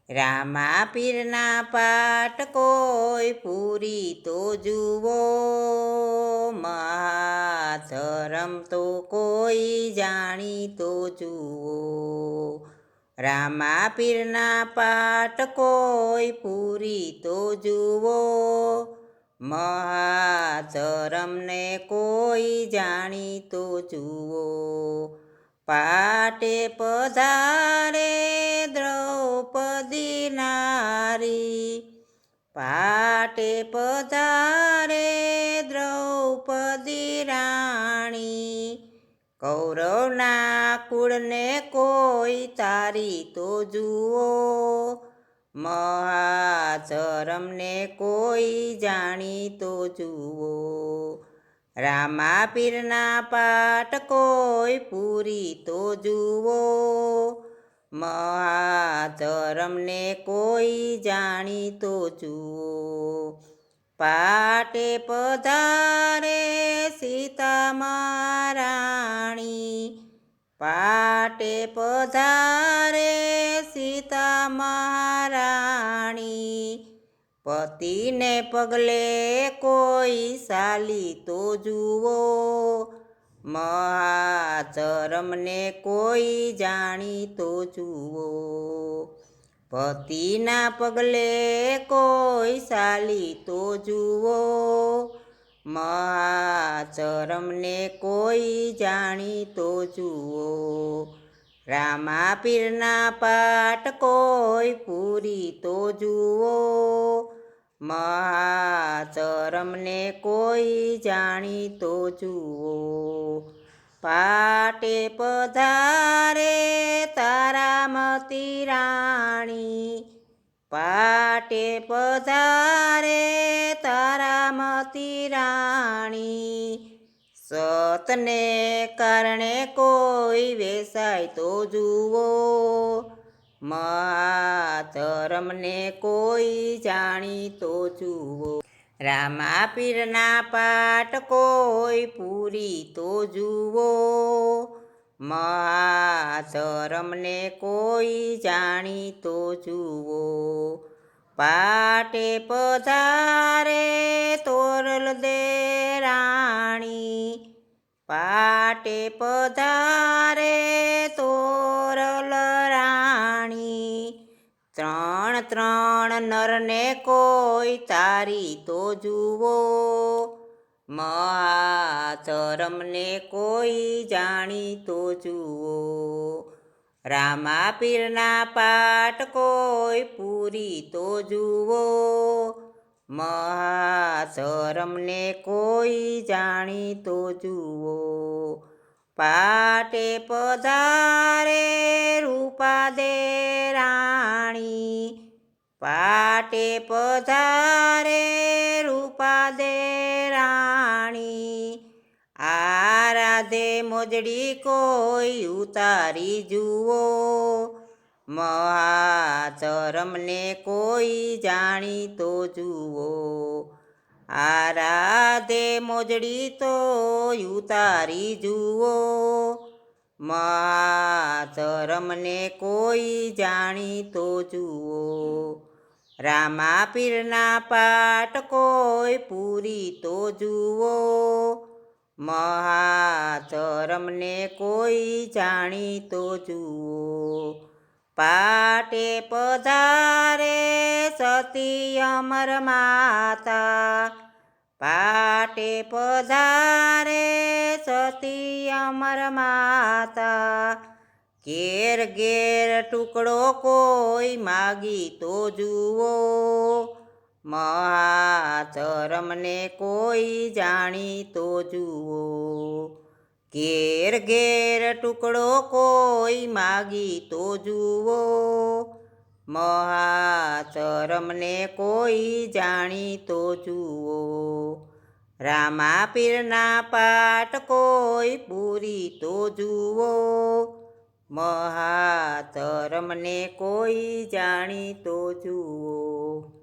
રામા પીરના પાઠ કોઈ પૂરી તો જુઓ, મહાધરમ તો કોઈ જાણી તો જુઓ. રામા પીરના પાઠ કોઈ પૂરી તો જુઓ, મહાધરમને કોઈ જાણી તો જુઓ. પાટે પધારે દ્રૌપદી નારી, પાટે પધારે દ્રૌપદી રાણી. કૌરવના કુળને કોઈ તારી તો જુઓ, મહાધરમને કોઈ જાણી તો જુઓ. રામા પીરના પાઠ કોઈ પૂરી તો જુઓ, મહાધરમને કોઈ જાણી તો જુઓ. પાટે પધારે સીતા મહારાણી, પાટે પધારે સીતા મહારાણી. પતિને પગલે કોઈ સાલી તો જુઓ, મહાધરમને કોઈ જાણી તો જુઓ. પતિના પગલે કોઈ સાલી તો જુઓ, મહાધરમને કોઈ જાણી તો જુઓ. રામા પીરના પાઠ કોઈ પૂરી તો જુઓ, મહાધરમને કોઈ જાણી તો જુઓ. પાટે પધારે તારામતી રાણી, પાટે પધારે તારામતી રાણી. સતને કારણે કોઈ વેસાય તો જુઓ, મહાધરમને કોઈ જાણી તો જુઓ. રામા પીરના પાઠ કોઈ પૂરી તો જુઓ, મહાધરમને કોઈ જાણી તો જુઓ. પાટે પધારે તોરલ દે રાણી, પાટે પધારે તોરલ રાણી. ત્રણ ત્રણ નરને કોઈ તારી તો જુઓ, મહાધરમને કોઈ જાણી તો જુઓ. રામા પીરના પાઠ કોઈ પૂરી તો જુઓ, મહાધરમને કોઈ જાણી તો જુઓ. પાટે પધારે રૂપા દે રાણી, પાટે પધારે રૂપા દે રાણી. આરાધે મોજડી કોઈ ઉતારી જુઓ, મહાધરમને કોઈ જાણી તો જુઓ. આરાધે મોજડી તો ઉતારી જુઓ, મહાધરમને કોઈ જાણી તો જુઓ. રામા પીરના પાઠ કોઈ પૂરી તો જુઓ, મહાધરમને કોઈ જાણી તો જુઓ. પાટે પધારે સતી અમર માતા, પાટે પધારે સતી અમર માતા. ઘેર ઘેર ટુકડો કોઈ માગી તો જુઓ, મહાધરમને કોઈ જાણી તો જુઓ. ઘેર ઘેર ટુકડો કોઈ માગી તો જુઓ, મહાધરમને કોઈ જાણી તો જુઓ. રામા પીરના પાઠ કોઈ પૂરી તો જુઓ, મહાધરમને કોઈ જાણી તો જુઓ.